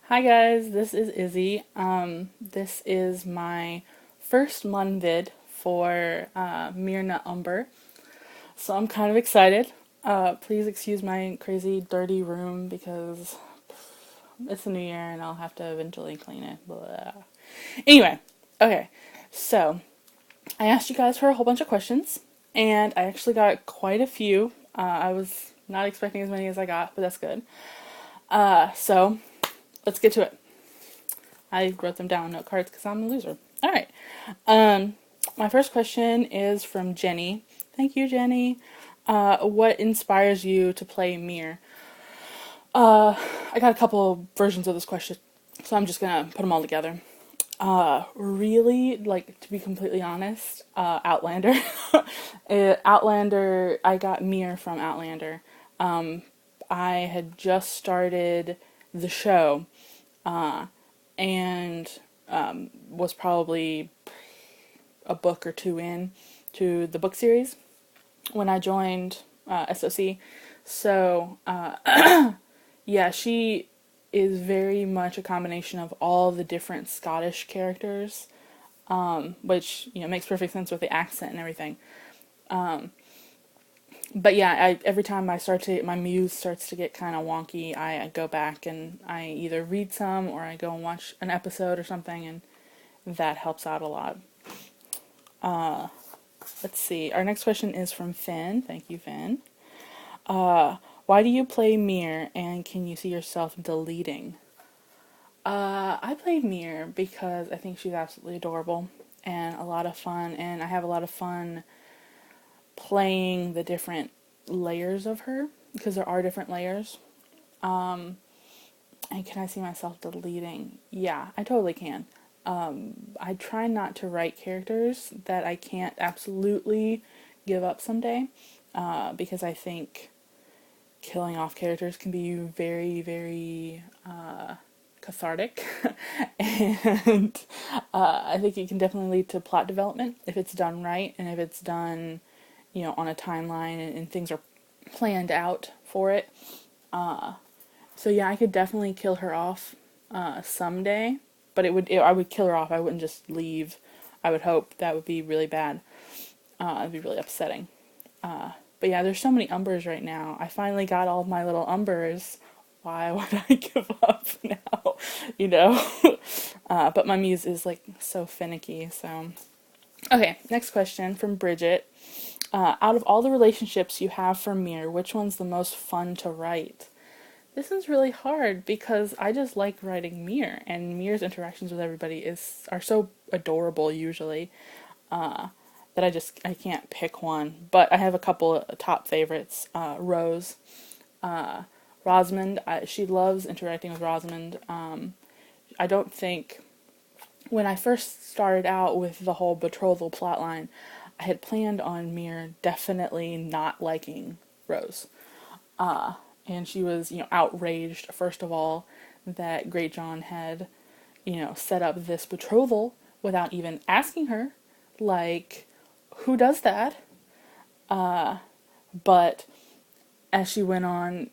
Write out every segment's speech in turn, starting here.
Hi guys, this is Izzy. This is my first Munvid for Meerna Umber, so I'm kind of excited. Please excuse my crazy dirty room because it's the new year and I'll have to eventually clean it. Blah. Anyway, okay, so I asked you guys for a whole bunch of questions and I actually got quite a few. I was not expecting as many as I got, but that's good. So let's get to it. I wrote them down on note cards because I'm a loser. All right. My first question is from Jenny. Thank you, Jenny. What inspires you to play Mir? I got a couple versions of this question, so I'm just gonna put them all together. Really, like, to be completely honest, Outlander. Outlander, I got Mir from Outlander. I had just started the show, and was probably a book or two in to the book series when I joined SOC. So, yeah, she is very much a combination of all the different Scottish characters, which, makes perfect sense with the accent and everything. But yeah, every time my muse starts to get kind of wonky, I go back and I either read some or I go and watch an episode or something, and that helps out a lot. Let's see. Our next question is from Finn. Thank you, Finn. Why do you play Mir, and can you see yourself deleting? I play Mir because I think she's absolutely adorable and a lot of fun, and I have a lot of fun playing the different layers of her because there are different layers. And can I see myself deleting? Yeah, I totally can. I try not to write characters that I can't absolutely give up someday, because I think killing off characters can be very, very cathartic, and I think it can definitely lead to plot development if it's done right and if it's done, on a timeline and things are planned out for it. So yeah, I could definitely kill her off someday, but I would kill her off. I wouldn't just leave. I would hope. That would be really bad. It'd be really upsetting. But yeah, there's so many Umbers right now. I finally got all of my little Umbers. Why would I give up now? But my muse is like so finicky. So okay, next question from Bridget. Out of all the relationships you have for Mir, which one's the most fun to write? This is really hard because I just like writing Mir, and Mir's interactions with everybody are so adorable usually, that I can't pick one. But I have a couple of top favorites. Rose, Rosamund. She loves interacting with Rosamund. I don't think when I first started out with the whole betrothal plotline, I had planned on Mir definitely not liking Rose. And she was, outraged, first of all, that Great John had, set up this betrothal without even asking her. Like, who does that? But as she went on,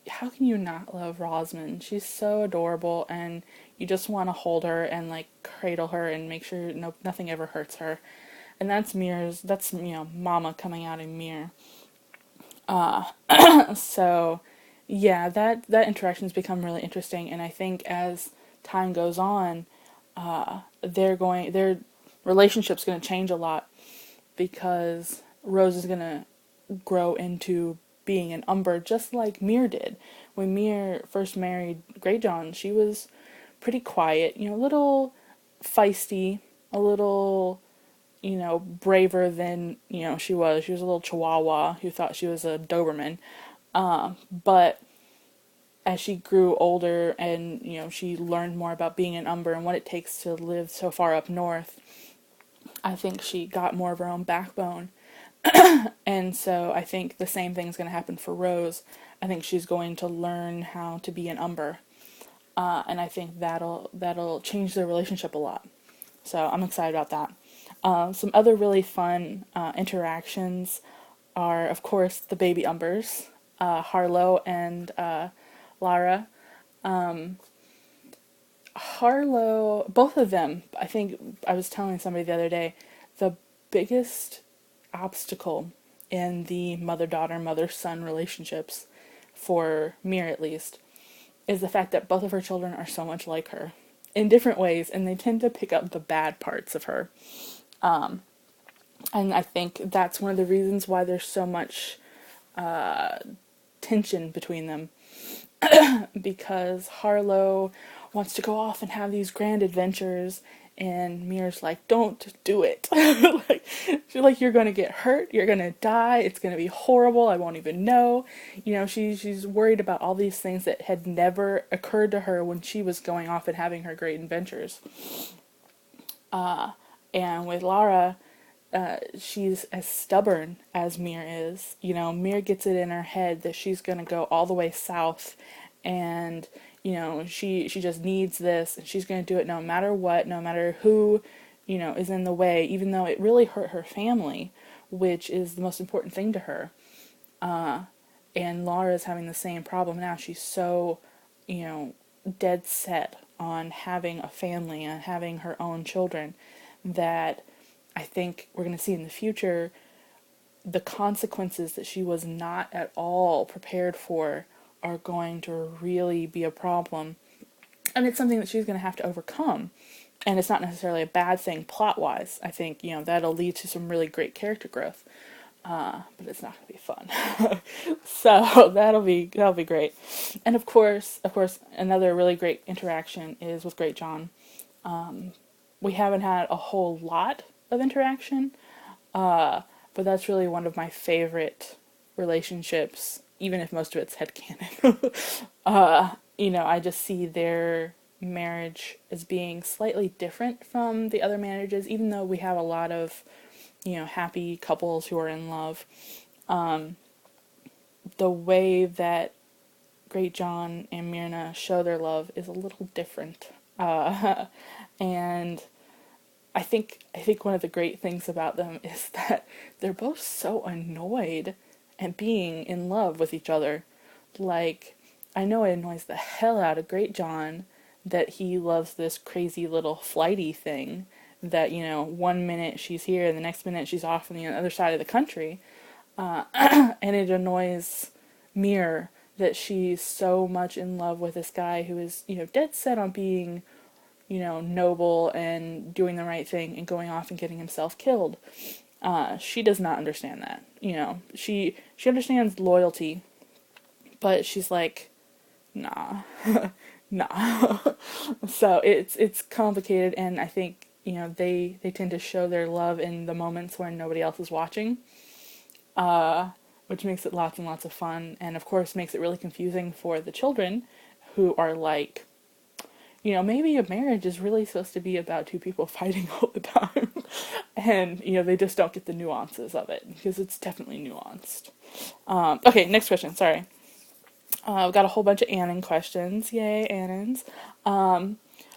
how can you not love Rosamund? She's so adorable, and you just want to hold her and, like, cradle her and make sure nothing ever hurts her. And that's Mama coming out in Mir. So yeah, that interaction's become really interesting, and I think as time goes on, their relationship's going to change a lot because Rose is going to grow into being an Umber just like Mir did. When Mir first married Greyjohn, she was pretty quiet, a little feisty, a little braver than, she was. She was a little chihuahua who thought she was a Doberman. But as she grew older and, she learned more about being an Umber and what it takes to live so far up north, I think she got more of her own backbone. And so I think the same thing's going to happen for Rose. I think she's going to learn how to be an Umber. And I think that'll change their relationship a lot. So I'm excited about that. Some other really fun interactions are, of course, the baby Umbers, Harlow and Lara. Harlow, both of them, I think I was telling somebody the other day, the biggest obstacle in the mother-daughter, mother-son relationships, for Mir at least, is the fact that both of her children are so much like her in different ways, and they tend to pick up the bad parts of her. And I think that's one of the reasons why there's so much tension between them. Because Harlow wants to go off and have these grand adventures, and Mir's like, don't do it. She's like, you're gonna get hurt, you're gonna die, it's gonna be horrible, I won't even know. She's worried about all these things that had never occurred to her when she was going off and having her great adventures. And with Lara, she's as stubborn as Mir is. Mir gets it in her head that she's gonna go all the way south, and she just needs this, and she's gonna do it no matter what, no matter who is in the way, even though it really hurt her family, which is the most important thing to her. And Lara's having the same problem now. She's so dead set on having a family and having her own children that I think we're going to see in the future the consequences that she was not at all prepared for are going to really be a problem. And it's something that she's going to have to overcome. And it's not necessarily a bad thing plot-wise. I think, that'll lead to some really great character growth. But it's not going to be fun. So that'll be great. And of course, another really great interaction is with Great John. We haven't had a whole lot of interaction, but that's really one of my favorite relationships, even if most of it's headcanon. I just see their marriage as being slightly different from the other marriages, even though we have a lot of, happy couples who are in love. The way that Great John and Meerna show their love is a little different. And I think one of the great things about them is that they're both so annoyed at being in love with each other. Like, I know it annoys the hell out of Great John that he loves this crazy little flighty thing that, one minute she's here and the next minute she's off on the other side of the country. And it annoys Mir that she's so much in love with this guy who is, dead set on being, noble and doing the right thing and going off and getting himself killed. She does not understand that. She understands loyalty, but she's like, nah, nah. So it's complicated, and I think, they tend to show their love in the moments when nobody else is watching, which makes it lots and lots of fun, and of course makes it really confusing for the children who are like, maybe a marriage is really supposed to be about two people fighting all the time. And, they just don't get the nuances of it, because it's definitely nuanced. Okay, next question, sorry. We've got a whole bunch of Annan questions. Yay, Annans.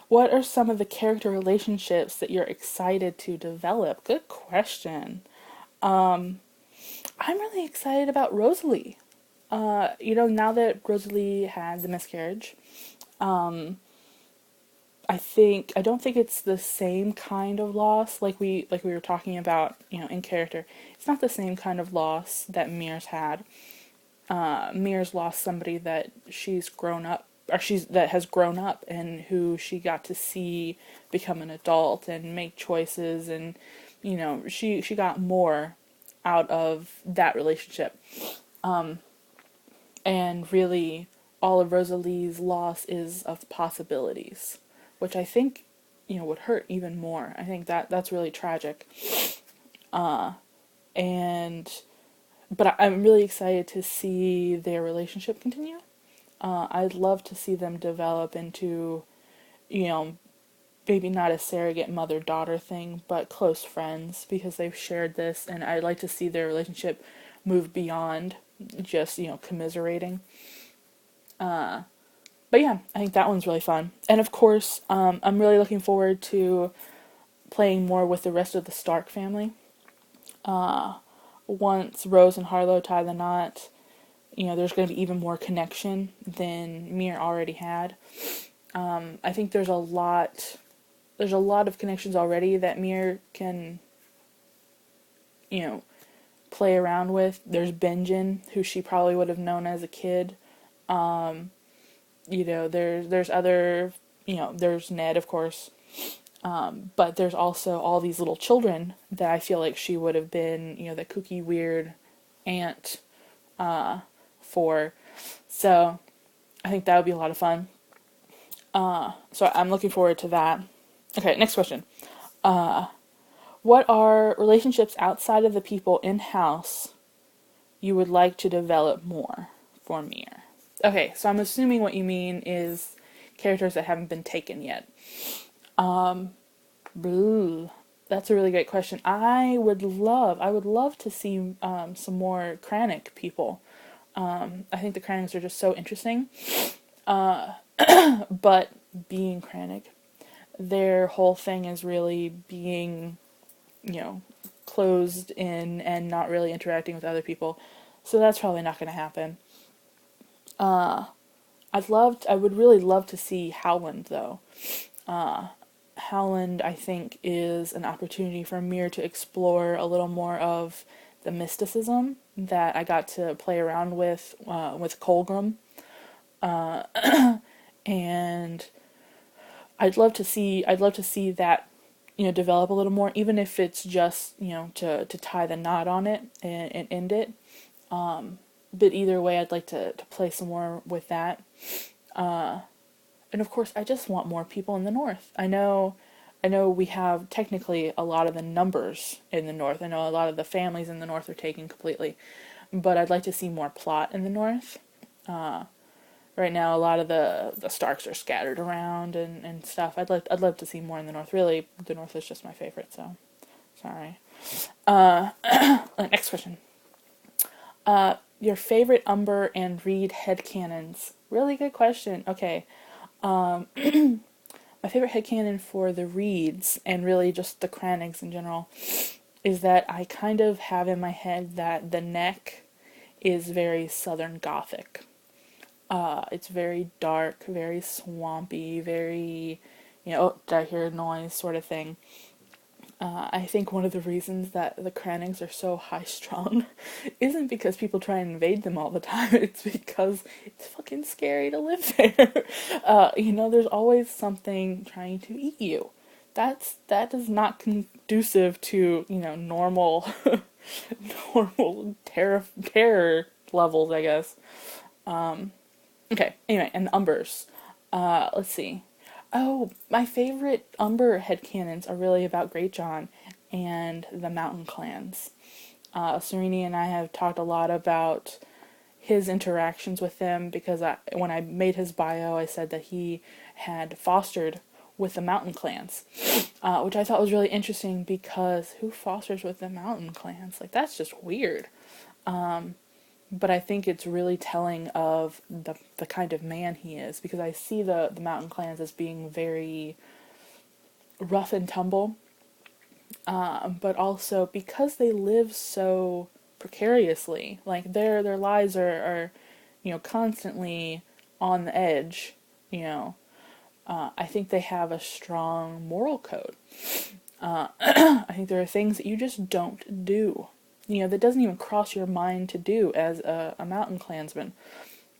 What are some of the character relationships that you're excited to develop? Good question. I'm really excited about Rosalie. Now that Rosalie had the miscarriage, I don't think it's the same kind of loss like we were talking about, in character. It's not the same kind of loss that Mir's had. Mir's lost somebody that she's grown up, or that has grown up, and who she got to see become an adult and make choices, and she got more out of that relationship. And really, all of Rosalie's loss is of possibilities, which I think, would hurt even more. I think that's really tragic. But I'm really excited to see their relationship continue. I'd love to see them develop into, maybe not a surrogate mother-daughter thing, but close friends, because they've shared this, and I'd like to see their relationship move beyond just, commiserating. But yeah, I think that one's really fun. And of course, I'm really looking forward to playing more with the rest of the Stark family. Once Rose and Harlow tie the knot, there's going to be even more connection than Mir already had. I think there's a lot of connections already that Mir can, you know, play around with. There's Benjin, who she probably would have known as a kid. There's other, there's Ned, of course. But there's also all these little children that I feel like she would have been, the kooky, weird aunt for. So I think that would be a lot of fun. So I'm looking forward to that. Okay, next question. What are relationships outside of the people in-house you would like to develop more for Mir? Okay, so I'm assuming what you mean is characters that haven't been taken yet. That's a really great question. I would love to see some more Kranich people. I think the Kranichs are just so interesting. But being Kranich, their whole thing is really being, closed in and not really interacting with other people. So that's probably not going to happen. I would really love to see Howland though. Howland, I think, is an opportunity for Mir to explore a little more of the mysticism that I got to play around with Colgrim. And I'd love to see that, develop a little more, even if it's just, to tie the knot on it and end it. But either way, I'd like to play some more with that. And of course, I just want more people in the North. I know we have technically a lot of the numbers in the North. I know a lot of the families in the North are taken completely. But I'd like to see more plot in the North. Right now, a lot of the Starks are scattered around and stuff. I'd love to see more in the North. Really, the North is just my favorite, so sorry. Next question. Your favorite Umber and Reed headcanons? Really good question. Okay. My favorite headcanon for the Reeds, and really just the Kranichs in general, is that I kind of have in my head that the neck is very Southern Gothic. It's very dark, very swampy, very, oh, did I hear a noise sort of thing. I think one of the reasons that the Kranichs are so high-strung isn't because people try and invade them all the time. It's because it's fucking scary to live there. There's always something trying to eat you. That is not conducive to, normal, normal terror levels, I guess. Okay, anyway, and the Umbers. Let's see. Oh, my favorite Umber headcanons are really about Greatjon and the mountain clans. Sereni and I have talked a lot about his interactions with them because when I made his bio, I said that he had fostered with the mountain clans, which I thought was really interesting because who fosters with the mountain clans? Like, that's just weird. But I think it's really telling of the kind of man he is, because I see the mountain clans as being very rough and tumble, but also because they live so precariously, like their lives are constantly on the edge. I think they have a strong moral code. I think there are things that you just don't do. That doesn't even cross your mind to do as a mountain clansman.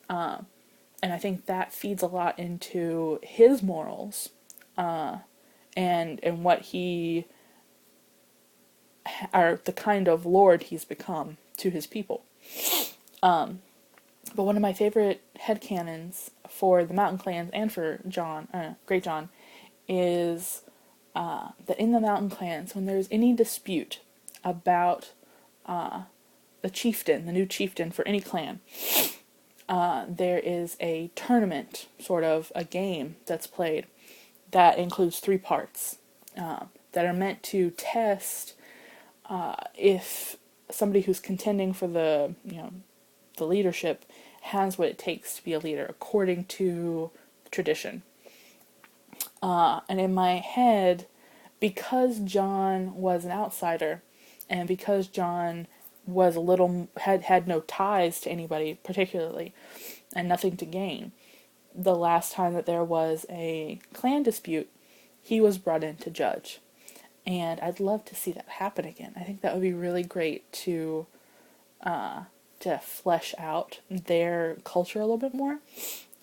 And I think that feeds a lot into his morals, and what or the kind of lord he's become to his people. But one of my favorite headcanons for the mountain clans and for Greatjon, is that in the mountain clans, when there's any dispute about the new chieftain for any clan, there is a tournament, sort of a game that's played that includes 3 parts that are meant to test if somebody who's contending for the leadership has what it takes to be a leader according to tradition. And in my head, because Jon was an outsider, and because Jon was had no ties to anybody particularly, and nothing to gain, the last time that there was a clan dispute, he was brought in to judge. And I'd love to see that happen again. I think that would be really great to flesh out their culture a little bit more.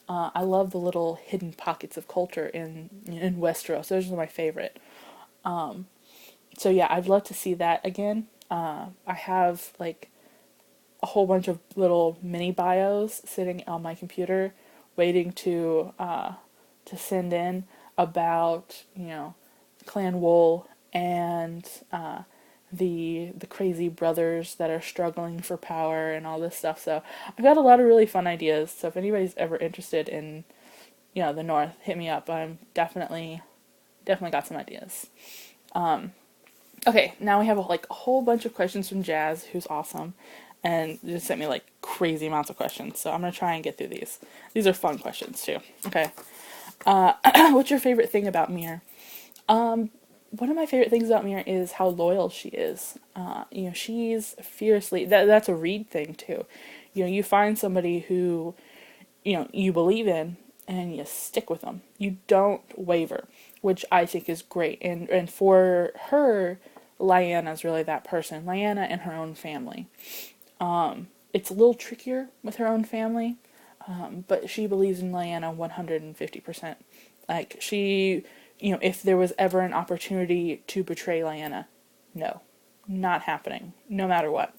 I love the little hidden pockets of culture in Westeros. Those are my favorite. So yeah, I'd love to see that again. I have like a whole bunch of little mini bios sitting on my computer, waiting to send in about Clan Wool and the crazy brothers that are struggling for power and all this stuff. So I've got a lot of really fun ideas. So if anybody's ever interested in the North, hit me up. I'm definitely got some ideas. Okay, now we have a whole bunch of questions from Jazz, who's awesome, and just sent me like crazy amounts of questions. So I'm gonna try and get through these. These are fun questions too. Okay, what's your favorite thing about Mir? One of my favorite things about Meerna is how loyal she is. She's fiercely, that's a Reed thing too. You find somebody who, you believe in and you stick with them. You don't waver, which I think is great. And for her, Lyanna's really that person. Lyanna and her own family. It's a little trickier with her own family, but she believes in Lyanna 150%. Like, she... if there was ever an opportunity to betray Lyanna, no, not happening, no matter what.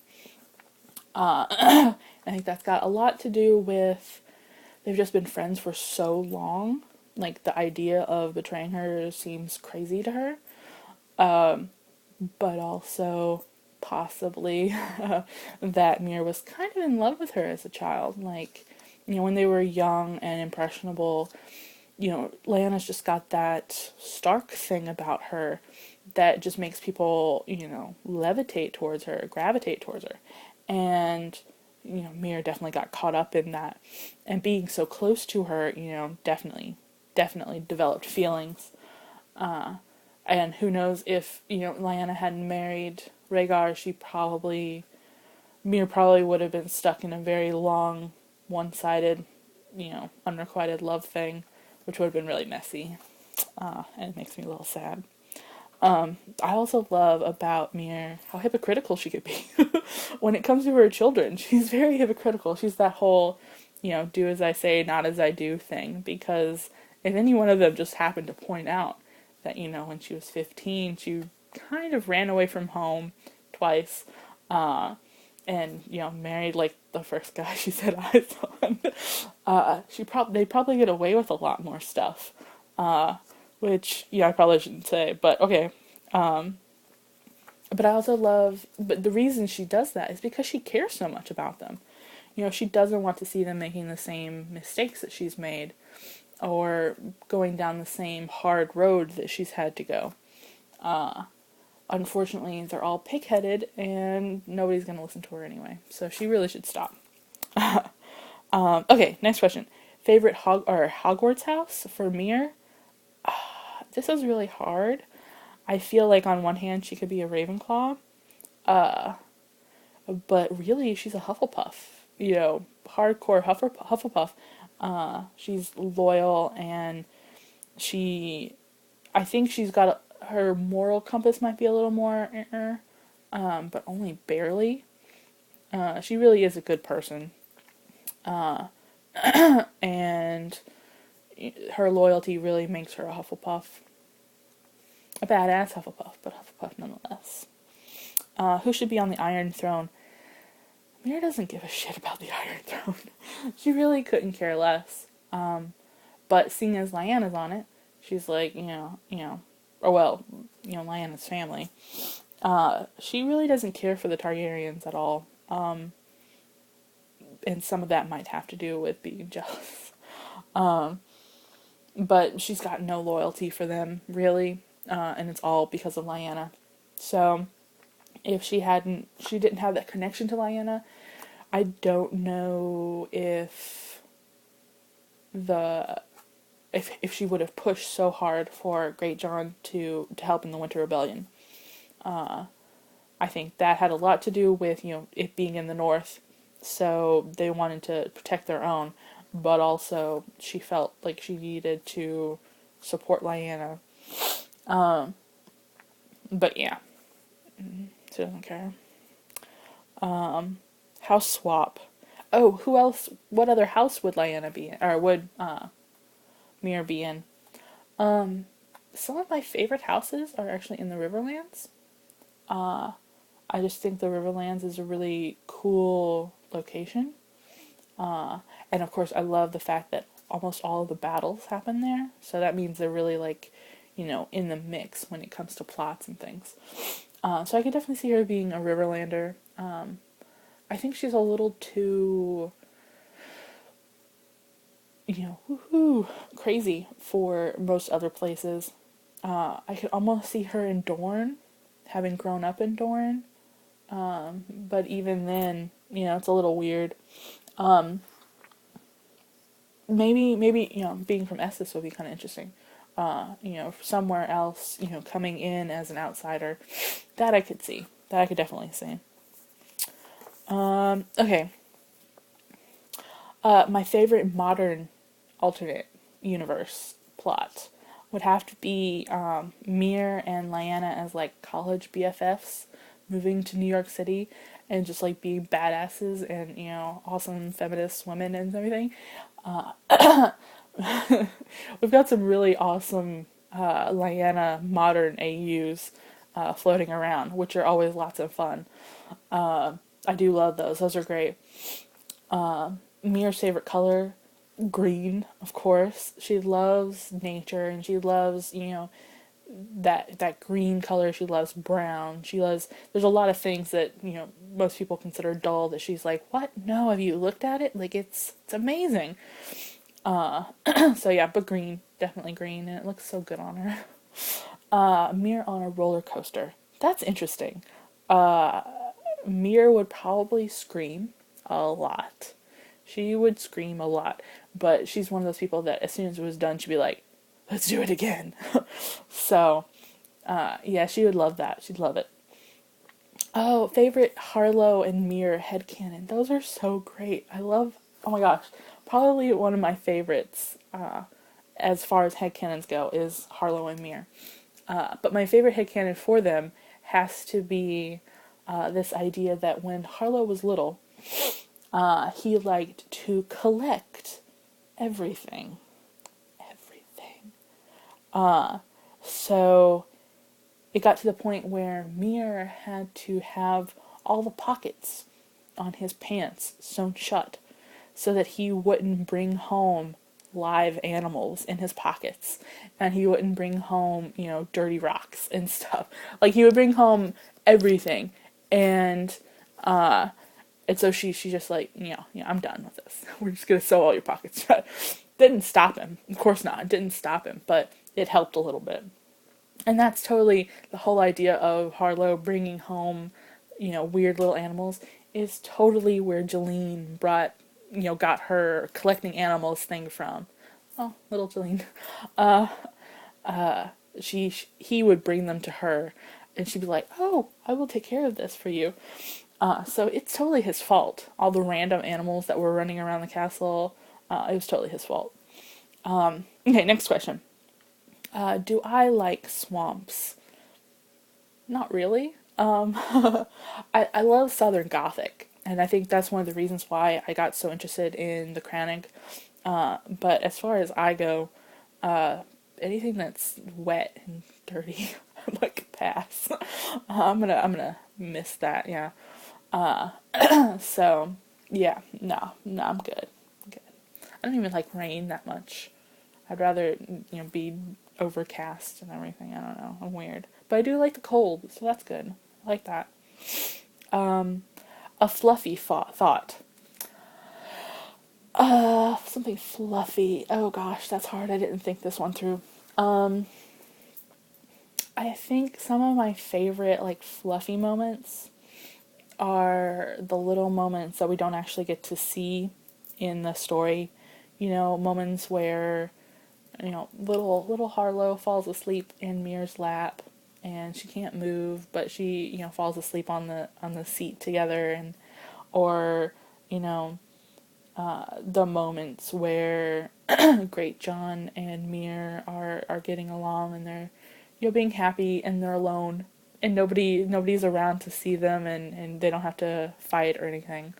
I think that's got a lot to do with they've just been friends for so long. Like, the idea of betraying her seems crazy to her. But also possibly that Mir was kind of in love with her as a child. Like, when they were young and impressionable, Lyanna's just got that Stark thing about her that just makes people, levitate towards her, gravitate towards her. And, Mir definitely got caught up in that. And being so close to her, definitely developed feelings. And who knows if, Lyanna hadn't married Rhaegar, Mir probably would have been stuck in a very long, one-sided, unrequited love thing, which would have been really messy, and it makes me a little sad. I also love about Mir how hypocritical she could be. When it comes to her children, she's very hypocritical. She's that whole, do as I say, not as I do thing, because if any one of them just happened to point out that, when she was 15, she kind of ran away from home twice, and, married, like, the first guy she set eyes on, they'd probably get away with a lot more stuff, which, I probably shouldn't say, but okay. But I also but the reason she does that is because she cares so much about them. She doesn't want to see them making the same mistakes that she's made, or going down the same hard road that she's had to go. Unfortunately, they're all pig-headed, and nobody's going to listen to her anyway. So she really should stop. Okay, next question. Favorite Hogwarts house for Mir? This is really hard. I feel like on one hand she could be a Ravenclaw, but really she's a Hufflepuff. Hardcore Hufflepuff. She's loyal, and I think she's got her moral compass might be a little more, but only barely. She really is a good person. And her loyalty really makes her a Hufflepuff. A badass Hufflepuff, but Hufflepuff nonetheless. Who should be on the Iron Throne? Mir doesn't give a shit about the Iron Throne. She really couldn't care less. But seeing as Lyanna's on it, she's like, Lyanna's family. She really doesn't care for the Targaryens at all. And some of that might have to do with being jealous. But she's got no loyalty for them, really. And it's all because of Lyanna. So, if she didn't have that connection to Lyanna, I don't know if she would have pushed so hard for Greatjon to help in the Winter Rebellion. I think that had a lot to do with, it being in the north, so they wanted to protect their own. but also she felt like she needed to support Lyanna. Um, but yeah, she doesn't care. House swap. Oh, who else? What other house would Lyanna be in, or would Mir be in? Um, some of my favorite houses are actually in the Riverlands. Uh, I just think the Riverlands is a really cool location. Uh, and of course, I love the fact that almost all of the battles happen there. So that means they're really like, in the mix when it comes to plots and things. So I could definitely see her being a Riverlander. I think she's a little too, woohoo, crazy for most other places. I could almost see her in Dorne, having grown up in Dorne. But even then, it's a little weird. Um, maybe being from Essos would be kind of interesting. Somewhere else, coming in as an outsider, that I could see. That I could definitely see. Okay. My favorite modern alternate universe plot would have to be Mir and Lyanna as like college BFFs moving to New York City and just like being badasses and awesome feminist women and everything. We've got some really awesome Lyanna modern AUs floating around, which are always lots of fun. I do love those. Those are great. Mir's favorite color, green, of course. She loves nature and she loves, that green color. She loves brown. There's a lot of things that, most people consider dull that she's like, what? No, have you looked at it? Like it's amazing. So yeah, but green, definitely green, and it looks so good on her. Mir on a roller coaster. That's interesting. Mir would probably scream a lot. She would scream a lot, but she's one of those people that as soon as it was done, she'd be like, let's do it again. So, yeah, she would love that. She'd love it. Oh, favorite Harlow and Mir headcanon. Those are so great. Oh my gosh, probably one of my favorites, as far as headcanons go, is Harlow and Mir. But my favorite headcanon for them has to be this idea that when Harlow was little, he liked to collect everything. Everything. So it got to the point where Mir had to have all the pockets on his pants sewn shut so that he wouldn't bring home live animals in his pockets and he wouldn't bring home, dirty rocks and stuff. Like he would bring home everything and so she just like, I'm done with this. We're just gonna sew all your pockets shut. Didn't stop him. Of course not. It didn't stop him, but it helped a little bit. And that's totally the whole idea of Harlow bringing home, weird little animals is totally where Jeline got her collecting animals thing from. Oh, little Jeline. He would bring them to her and she'd be like, oh, I will take care of this for you. So it's totally his fault. All the random animals that were running around the castle, it was totally his fault. Okay, next question. Do I like swamps? Not really. I love Southern Gothic, and I think that's one of the reasons why I got so interested in the Crannig. But as far as I go, anything that's wet and dirty, I'm like pass. I'm gonna miss that. Yeah. So yeah, no, I'm good. I'm good. I don't even like rain that much. I'd rather be overcast and everything. I don't know. I'm weird, but I do like the cold, so that's good. I like that. A fluffy thought. Something fluffy. Oh gosh, that's hard. I didn't think this one through. I think some of my favorite like fluffy moments are the little moments that we don't actually get to see in the story. Moments where little Harlow falls asleep in Mir's lap and she can't move, but she falls asleep on the seat together, or the moments where Great John and Mir are getting along, and they're, being happy, and they're alone, and nobody's around to see them, and they don't have to fight or anything.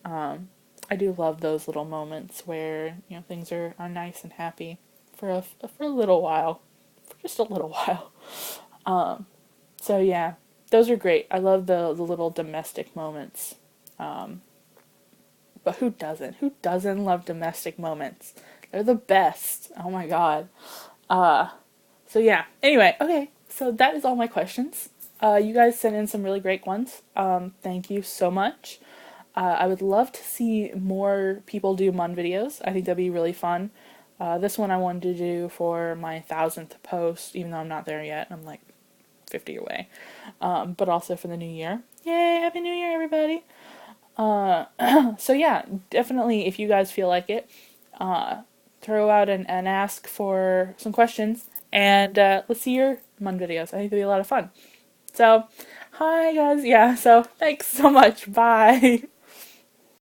I do love those little moments where, things are nice and happy for a little while, for just a little while. So yeah, those are great. I love the little domestic moments. But who doesn't? Who doesn't love domestic moments? They're the best. Oh my god. So yeah. Anyway, okay. So that is all my questions. You guys sent in some really great ones. Thank you so much. I would love to see more people do Mun videos. I think that'd be really fun. This one I wanted to do for my 1,000th post, even though I'm not there yet. I'm like 50 away. But also for the new year. Yay, Happy New Year, everybody. So yeah, definitely if you guys feel like it, throw out and ask for some questions, and let's see your Mun videos. I think it'll be a lot of fun. So, hi guys, yeah, so thanks so much, bye!